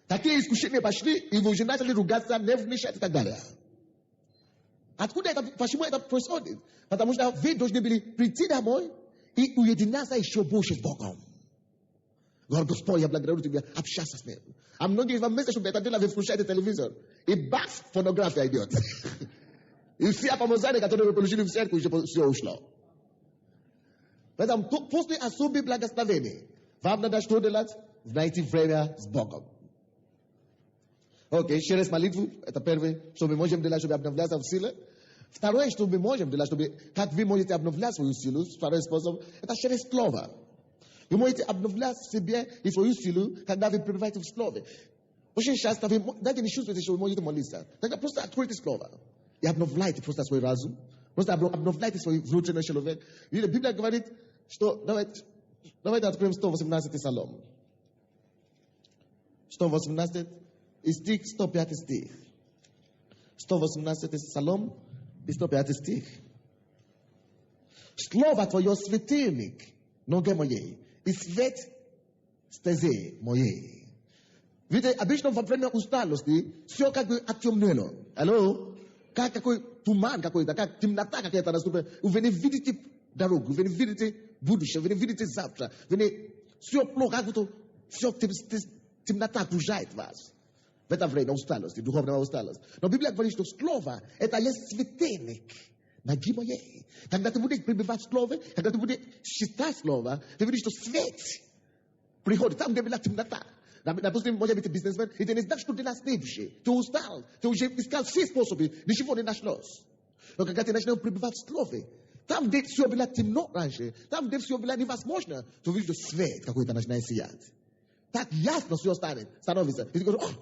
Такие искушения пошли, и вы уже начали ругаться, нервничать и так далее. Откуда это, почему это происходит? Потому что вы должны были прийти домой и уединяться еще больше с Богом. Говорит, Господь, я благодарю тебя, общаться с ним. А многие из вас вместо, чтобы это делать, вы включаете телевизор. И бац, порнография идет. И все помазания, которые вы получили в церкви, уже все ушло. Поэтому после особых благословений, вам надо что делать? Найти время с Богом. Окей, через молитву, это первое, что мы можем делать, чтобы обновляться в силе. Второе, что мы можем делать, чтобы, как вы можете обновлять свою силу, второй способ, это через слово. Вы можете обновлять себе и свою силу, когда вы пребываете в слове. Очень часто вы даже не чувствуете, что вы можете молиться. Тогда просто откройте слово и обновляйте просто свой разум. Просто обновляйте свой внутренний человек. Библия говорит, что давайте откроем 118 Псалом. 118 и стих, 105 стих. 118 Псалом и 105 стих. Слово Твое светильник ноге моей и свет стезе моей. Видите, обычно во время усталости все как бы отемнено. Алло? Как какой туман какой-то, как темнота какая-то наступает. Вы не видите дорогу, вы не видите будущее, вы не видите завтра. Вы не... Все плохо, как будто все темнота окружает вас. В это время усталость, духовная усталость. Но Библия говорит, что слово – это есть светильник ноги моей. Когда ты будешь пребывать в слове, когда ты будешь читать слово, ты видишь, что свет приходит там, где была темнота. Допустим, может быть, бизнесмен, и ты не знаешь, что делать следующее. Ты устал, ты уже искал все способы, ничего не нашлось. Но когда ты начнешь пребывать в слове, там, где все было темно раньше, там, где все было невозможно, ты видишь, что свет какой-то начинает сиять. Так ясно все становится. И ты говоришь,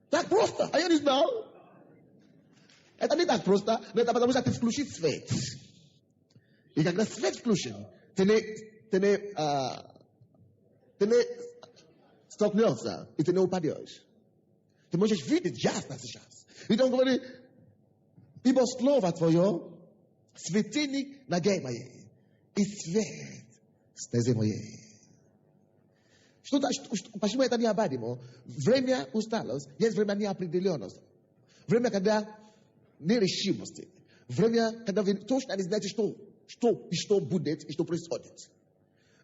так просто, а я не знал. Это не так просто, но это потому что ты включил свет. И когда свет включен, ты не столкнешься, и ты не упадешь. Ты можешь видеть ясно сейчас. И он говорит, ибо слово твое светильник ноге моей и свет стезе моей. Почему это необходимо? Время усталости, есть время неопределенности. Время, когда нерешимости. Время, когда вы точно не знаете, что будет и что происходит.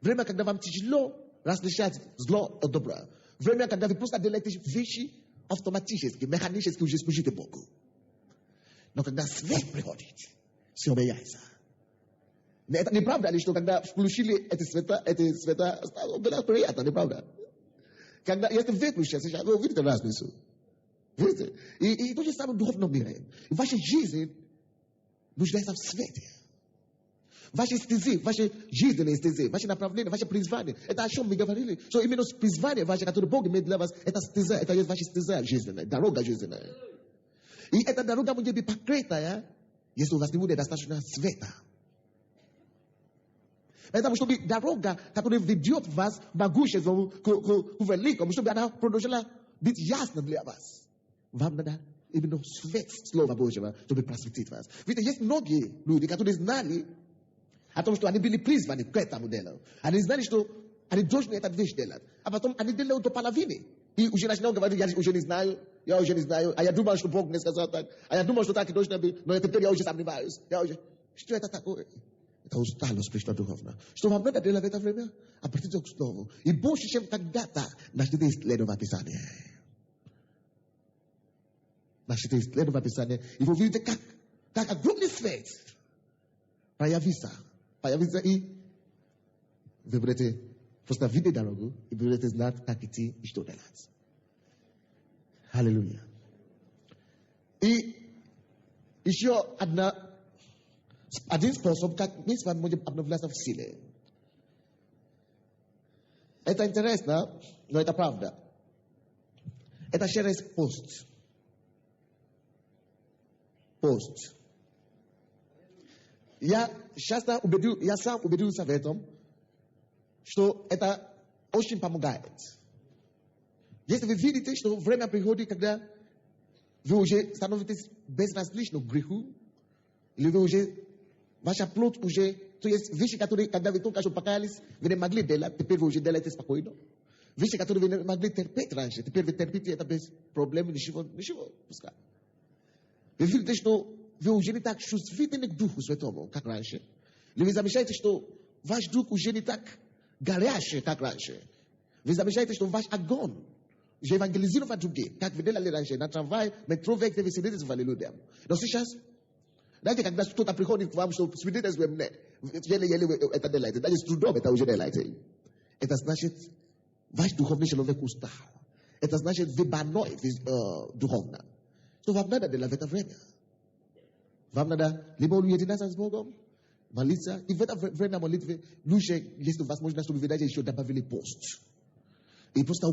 Время, когда вам тяжело различать зло от добра. Время, когда вы просто делаете вещи автоматически, механически уже служите Богу. Но когда свет приходит, все меняется. Это неправда ли, что когда включили эти света, было приятно, неправда? Когда, если выключили, сейчас, вы видите разницу. Видите? И то же самое в духовном мире. Ваша жизнь нуждается в свете. Ваши стези, ваши жизненные стези, ваши направления, ваше призвание. Это о чем мы говорили. Что именно призвание ваше, которое Бог имеет для вас, это стеза, это есть ваша стеза жизненная, дорога жизненная. И эта дорога может быть покрытая, если у вас не будет достаточно света. Потому что дорога, которая ведет вас к могуществу, к великому, чтобы она продолжала быть ясна для вас. Вам надо именно свет Слова Божьего, чтобы просветить вас. Видите, есть многие люди, которые знали о том, что они были призваны к этому делу. Они знали, что они должны эту вещь делать. А потом они делают до половины. И уже начинают говорить, я уже не знаю, а я думал, что Бог мне сказал так, а я думал, что так и должно быть, но теперь я уже сомневаюсь. Что это такое? Это усталость пришла духовно. Что вам надо делать в это время? Обратиться к Слову. И больше, чем когда-то, начните исследовать Писание. Начните исследовать Писание. И вы увидите, как огромный свет проявится. И вы будете просто видеть дорогу, и вы будете знать, как идти и что делать. Аллилуйя. И еще один способ, как мы с вами можем обновляться в силе. Это интересно, но это правда. Это через пост. Пост. Я сам убедился в этом, что это очень помогает. Если вы видите, что время приходит, когда вы уже становитесь безразличны к греху, или вы уже, ваша плоть уже, то есть вещи, которые, когда вы только что покаялись, вы не могли делать, теперь вы уже делаете спокойно. Вещи, которые вы не могли терпеть раньше, теперь вы терпите это без проблем, ничего, пускай. Вы видите, что вы уже не так чувствительны к Духу Святому, как раньше. Или вы замечаете, что ваш дух уже не так горячий, как раньше. Вы замечаете, что ваш огонь уже евангелизировать других, как вы делали раньше, на трамвай, метро, век, вы свидетельствовали людям. Но сейчас, знаете, когда кто-то приходит к вам, что свидетельствуем мне, еле это делаете, это с трудом это уже делаете. Это значит, ваш духовный человек устал. Это значит, вы больной духовно. Что вам надо делать в это время? Вам надо либо уединяться с Богом, молиться, и в это время молитвы лучше, если возможно, чтобы вы даже еще добавили пост. И просто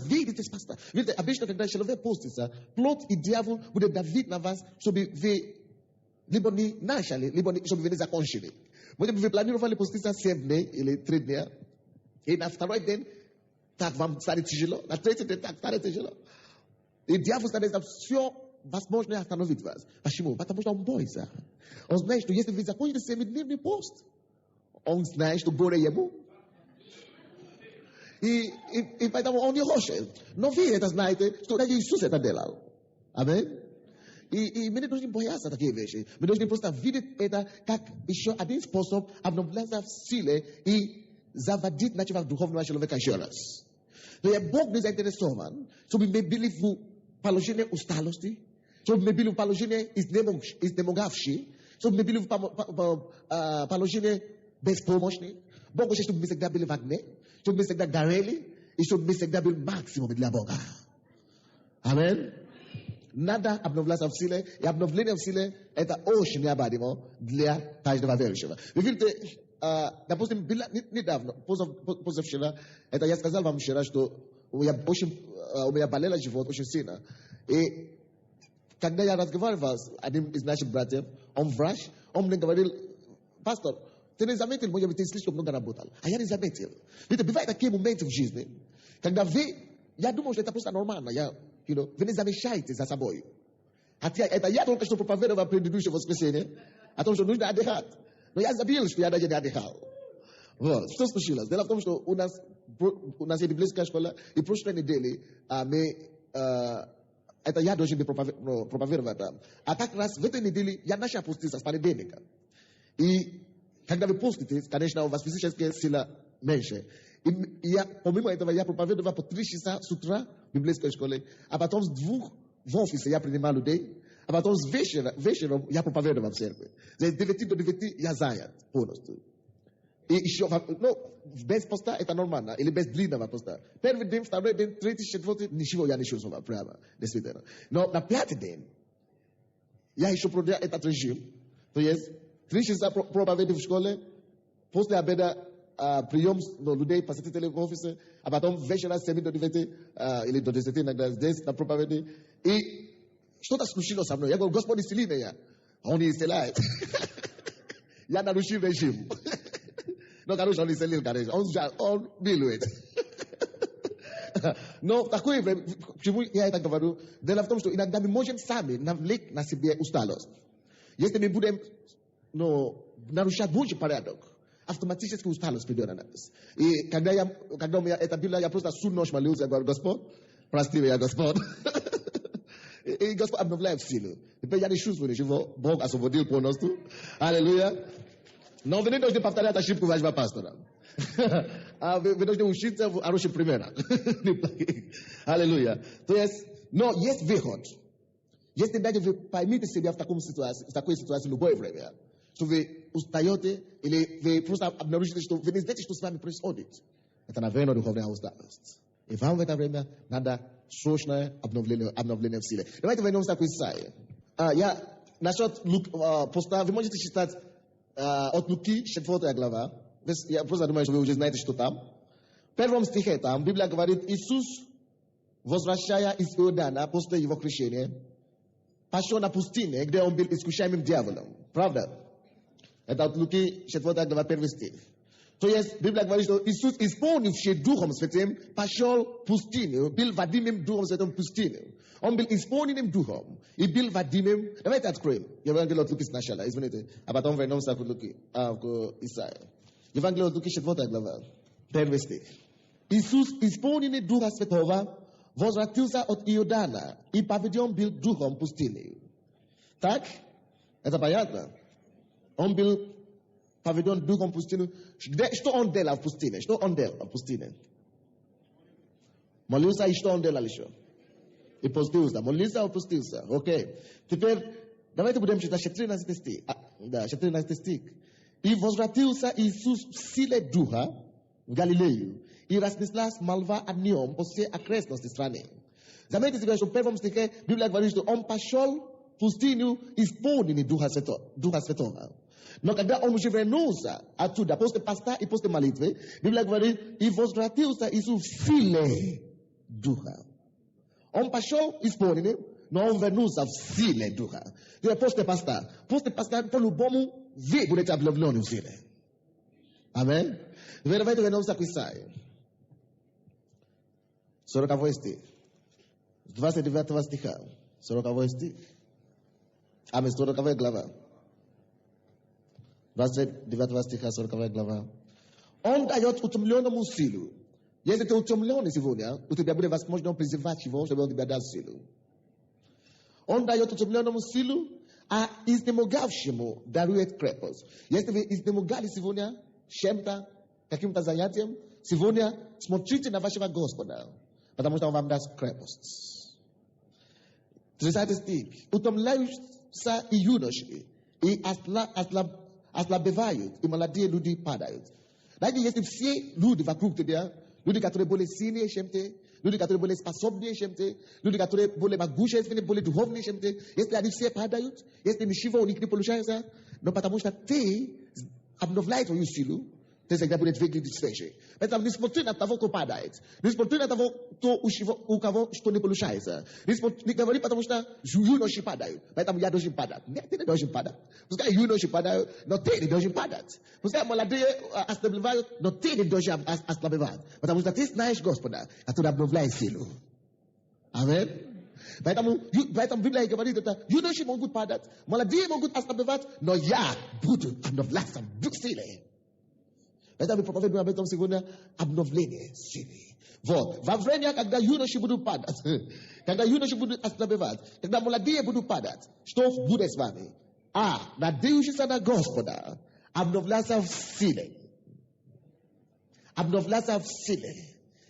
видите, пастор. Видите, обычно, когда человек постится, плоть и дьявол будет давить на вас, чтобы вы либо не начали, либо чтобы вы не закончили. Может быть, вы планировали поститься 7 дней или 3 дня, и на второй день, так вам станет тяжело, на третий день так станет тяжело. И дьявол станет все возможно остановить вас. Почему? Потому что он боится. Он знает, что если вы закончите 7-дневный пост, он знает, что горе ему. И поэтому он не хочет. Но вы это знаете, что даже Иисус это делал. Амин. И мне должны бояться такие вещи. Мы должны просто видеть это как еще один способ обновляться в силе и заводить нашего духовного человека еще раз. То есть Бог не заинтересован, чтобы мы были в положении усталости, чтобы мы были в положении изнемогавши, чтобы мы были в положении беспомощны. Бог хочет, чтобы мы всегда были в огне, чтобы мы всегда горели, и чтобы мы всегда были максимум для Бога. Амин. Надо обновляться в силе, и обновление в силе – это очень необходимо для каждого верующего. Вы видите, допустим, недавно, позавчера, это я сказал вам вчера, что у меня болел живот очень сильно. И когда я разговаривал с одним из наших братьев, он врач, он мне говорил: пастор, ты не заметил, может быть, ты слишком много работал. А я не заметил. Видите, бывают такие моменты в жизни, когда я думал, что это просто нормально. Вы не замечаете за собой. Хотя это я только что проповедовал в предыдущее воскресенье о том, что нужно отдыхать. Но я забыл, что я даже не отдыхал. Вот. Что случилось? Дело в том, что у нас есть библейская школа, и в прошлой неделе это я должен проповедовать там. А как раз в этой неделе я начал поститься с понедельника. И когда вы поститесь, конечно, у вас физическая сила меньше. И помимо этого, я проповедовал по 3 часа с утра в библейской школе, а потом с 2 в офисе я принимал людей, а потом с вечером я проповедовал в церкви. С 9 до 9 я занят полностью. И еще, без поста это нормально, или без длинного поста. Первый день, второй день, третий, четвертый, ничего я не чувствовал прямо, действительно. Но на 5-й день я еще продолжал этот режим. То есть 3 часа проповеди в школе, после обеда прием людей, посетителей в офисе, а потом вечера с 7 до 9, или до 10 иногда здесь на проповеди. И что-то случилось со мной. Я говорю: Господи, исцели меня. Он не исцеляет. Я нарушил режим. Но, короче, он исцелил, конечно. Он милует. Но в такое время, почему я это говорю? Дело в том, что иногда мы можем сами навлечь на себе усталость. Если мы будем нарушать Божий порядок, автоматически усталость придет на нас. И когда у меня это было, я просто всю ночь молился, я говорю: Господь, прости меня, Господь. И Господь обновляет силу. Теперь я не чувствую ничего. Бог освободил полностью. Аллилуйя. Но вы не должны повторять ошибку вашего пастора. Вы должны учиться в хороших примерах. Аллилуйя. То есть, но есть выход. Если даже вы поймите себя в такой ситуации в любое время, что вы устаете, или вы просто обнаружите, что вы не знаете, что с вами происходит, это, наверное, духовная усталость. И вам в это время надо срочное обновление в силе. Давайте вернемся к Исаии. Насчет поста, вы можете читать от Луки, 4 глава. Я просто думаю, что вы уже знаете, что там. В 1 стихе там Библия говорит: Иисус, возвращая из Иордана после его крещения, пошел на пустыне, где он был искушаемым дьяволом. Правда? Это от Луки, 4 глава, 1 стих. То есть Библия говорит, что Иисус, исполнивший Духом Святым, пошел в пустыню, был водимым Духом Святым в пустыню. Он был исполненным Духом и был водимым. Давайте откроем Евангелие от Луки сначала, извините, а потом вернемся к Исаии. Евангелие от Луки, 4 глава, 1 стих. Иисус, исполненный Духа Святого, возвратился от Иордана и поведен был Духом в пустыне. Так? Это понятно? Он был поведен Духом в пустыню. Что он делал в пустыне? Что он делал в пустыне? Молился, и что он делал еще? И постился. Молился, и постился. Окей. Теперь, давайте будем читать 14 стих. 14 стих. И возвратился Иисус в силе Духа в Галилею, и разнеслась молва о нем по всей окрестности страны. Заметьте себе, что в 1 стихе Библия говорит, что он пошел в пустыню, исполненный Духа Святого. Но когда он уже вернулся оттуда, после поста и после молитвы, Библия говорит: и возвратился Иисус в силе Духа. Он пошел исполненный, но он вернулся в силе Духа. После поста по-любому вы будете обновлены в силе. Амин. Давайте вернемся к Исаии. 40 стих. 29 стиха. 40 стих. Амин, 40 глава. 29 стиха, 40 глава. Он дает утомленному силу. Если ты утомленный сегодня, у тебя будет возможность призывать его, чтобы он тебе дал силу. Onda yo to milionom silu, a iznemogawshimu daruje krepos. Если изнемогали сегодня чем-то, каким-то занятием, сегодня смотрите на вашего Господа, потому что Он вам даст крепость. 30 стих. Утомляются и юноши, и ослабевают, и молодые люди падают. Даже если все люди вокруг тебя, люди, которые более сильные, чем ты, люди, которые более способнее, чем ты, люди, которые более могущественные, более духовные, чем ты, если они все падают, если ничего у них не получается, но потому что ты обновляешь твою силу, ты всегда будет выглядеть свежей. Поэтому не смотри на того, кто падает. Не смотри на того, у кого что не получается. Не говори, потому что юноши падают. Поэтому я должен падать. Нет, ты не должен падать. Пускай юноши падают, но ты не должен падать. Пускай молодые ослабевают, но ты не должен ослабевать. Потому что ты знаешь Господа, который обновляет силу. Амин. Поэтому Библия говорит, это юноши могут падать, молодые могут ослабевать, но я буду обновляться в силе. Поэтому проповедуем об этом сегодня обновление силы. Вот. Во время, когда юноши будут падать, когда юноши будут ослабевать, когда молодые будут падать, что будет с вами? Надеющийся на Господа, обновляться в силе. Обновляться в силе.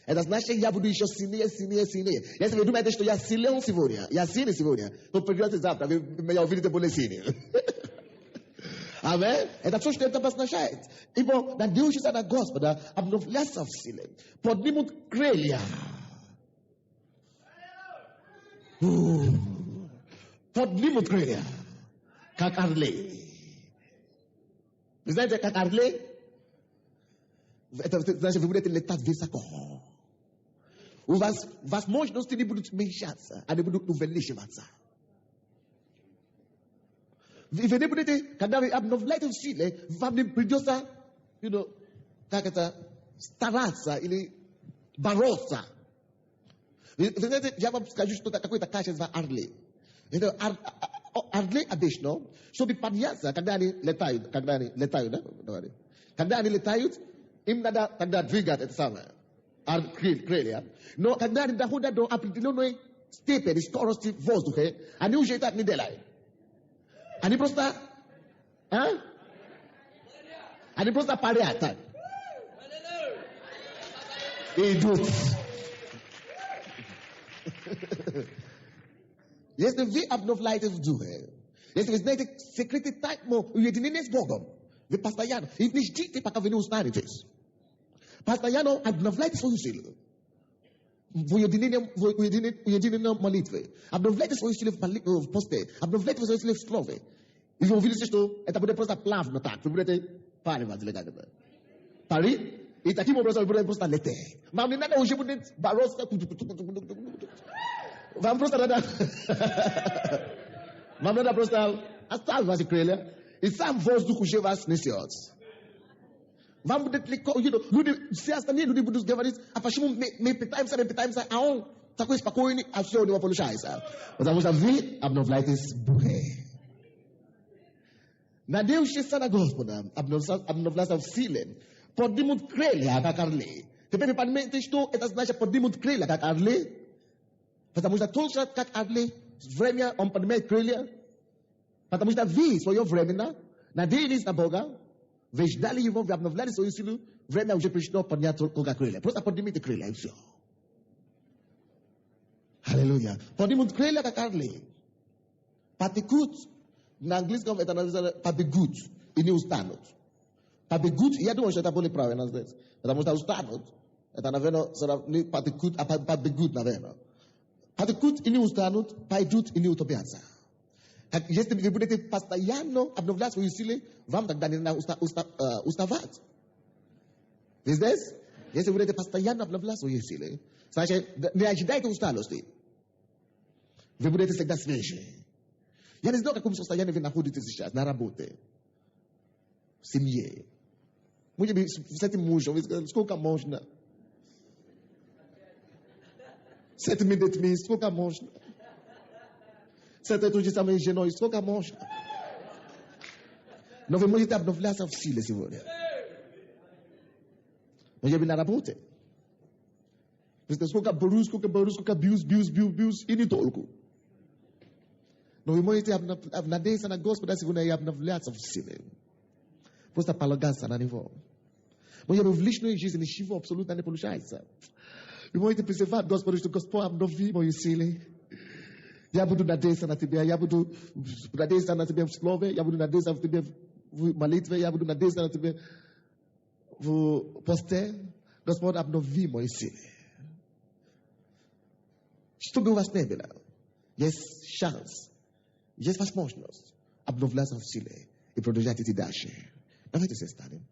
Это значит, я буду еще сильнее. Если вы думаете, что я силен сегодня, то придете завтра, вы меня увидите более сильным. Амин. Это все, что это обозначает. Ибо надеющийся на Господа обновляться в силе. Поднимут крылья. Поднимут крылья. Как орлы. Вы знаете, как орлы? Это значит, вы будете летать высоко. У вас возможности не будут уменьшаться, они будут увеличиваться. Вы не будете, когда вы обновляете в силе, вам не придется, стараться или бороться. Вы знаете, я вам скажу, что какое-то качество орлы. Орлы обычно, чтобы подняться, когда они летают, да? Когда они летают, им надо тогда двигать это самое, крылья. Но когда они доходят до определенной степени скорости в воздухе, они уже так не делают. Они просто парят так. Идут. Если вы обновляете в духе, если вы знаете секреты тайны уединения с Богом, вы постоянно, и не ждите, пока вы не устанетесь. Постоянно обновляйте свою силу. В уединенной молитве. Обновляйте свою силу в посте. Обновляйте свою силу в слове. И вы увидите, что это будет просто плавно так. Вы будете парить. Пари. И таким образом вы будете просто лететь. Вам не надо уже будет бороться. Вам просто надо... Вам надо просто оставить ваши крылья. И сам воздух уже вас несет. Вам будет легко, люди, все остальные люди будут говорить, а почему мы питаемся, а он такой спокойный, а все у него получается. Потому что вы обновляетесь в духе. Надеющийся на Господа, обновляться в силе, поднимут крылья, как орлы. Теперь вы понимаете, что это значит поднимут крылья, как орлы? Потому что только как орлы, время он поднимает крылья. Потому что вы, свое время, надеялись на Бога, вы ждали его, вы обновляли свою силу, время уже пришло поднять только крылья. Просто поднимите крылья, и все. Аллилуйя. Поднимут крылья, как орлы. Потекут. На английском это называется побегут и не устанут. Побегут, я думаю, что это более правильно здесь. Потому что устанут, это, наверное, не потекут, а побегут, наверное. Потекут и не устанут, пойдут и не утопятся. Если вы будете постоянно обновлять свои силы, вам тогда не надо уставать. Вы здесь? Если вы будете постоянно обновлять свои силы, значит, не ожидайте усталости. Вы будете всегда свежие. Я не знаю, в каком состоянии вы находитесь сейчас, на работе, в семье. Может быть, с этим мужем, вы скажете, сколько можно? С этими детьми, сколько можно? С этой той же самой женой, сколько можно? Но вы можете обновляться в силе сегодня. Может быть, на работе. Вы скажете, сколько борюсь, бьюсь, и не толку. Но ви можете надеяться на Господа, сигурно и обновляться в силе. Просто полагаться на Него. Може в личной жизни ничего абсолютно не получается. Вы можете призывать Господа, что Господь обнови мои силы. Я буду надеяться на Тебя, я буду надеяться на Тебя в слове, я буду надеяться на Тебя в молитве, я буду надеяться на Тебя в посте. Господь обнови мои силы. Что бы у вас не было, есть шанс, есть возможность обновляться в силе и продолжать идти дальше. Давайте все станем.